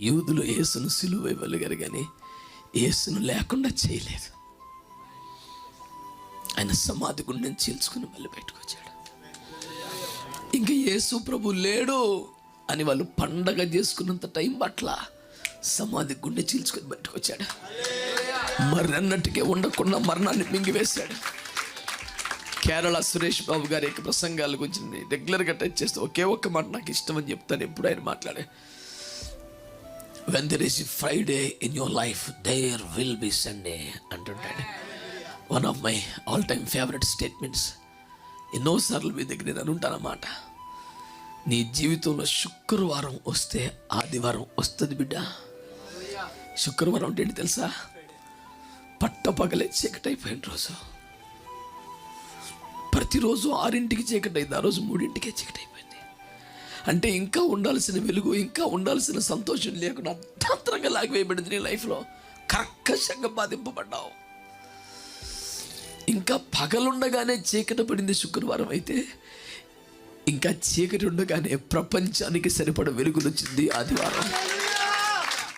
యూదులు యేసును సిలువ వేయగలిగారు కానీ యేసును లేకుండా చేయలేదు. ఆయన సమాధి గుండెని చీల్చుకుని మళ్ళీ బయటకు వచ్చాడు. ఇంకా యేసు ప్రభు లేడు అని వాళ్ళు పండగ చేసుకున్నంత టైం పట్ల సమాధి గుండె చీల్చుకొని బయటకు వచ్చాడు. మరన్నట్టుకే ఉండకుండా మరణాన్ని మింగివేశాడు. కేరళ సురేష్ బాబు గారి యొక్క ప్రసంగాల గురించి నేను రెగ్యులర్గా టచ్ చేస్తే ఒకే ఒక్క మాట నాకు ఇష్టం అని చెప్తాను. ఎప్పుడు ఆయన మాట్లాడే, when there is a Friday in your life, there will be Sunday అంటుంటాడు. One of my all time favourite statements. ఎన్నోసార్లు మీ దగ్గర నేను ఉంటానన్నమాట. నీ జీవితంలో శుక్రవారం వస్తే ఆదివారం వస్తుంది బిడ్డ. శుక్రవారం అంటే ఏంటి తెలుసా? పట్టపగలే చీకటి అయిపోయిన రోజు. ప్రతిరోజు 6ంటికి చీకటి అయింది, ఆ రోజు 3ంటికే చీకటి అయిపోయింది. అంటే ఇంకా ఉండాల్సిన వెలుగు, ఇంకా ఉండాల్సిన సంతోషం లేకుండా అర్థాంతరంగా లాగివేయబడింది నీ లైఫ్లో. కర్కశంగా బాధింపబడ్డావు. ఇంకా పగలుండగానే చీకటి పడింది శుక్రవారం అయితే, ఇంకా చీకటి ఉండగానే ప్రపంచానికి సరిపడ వెలుగులు వచ్చింది ఆదివారం.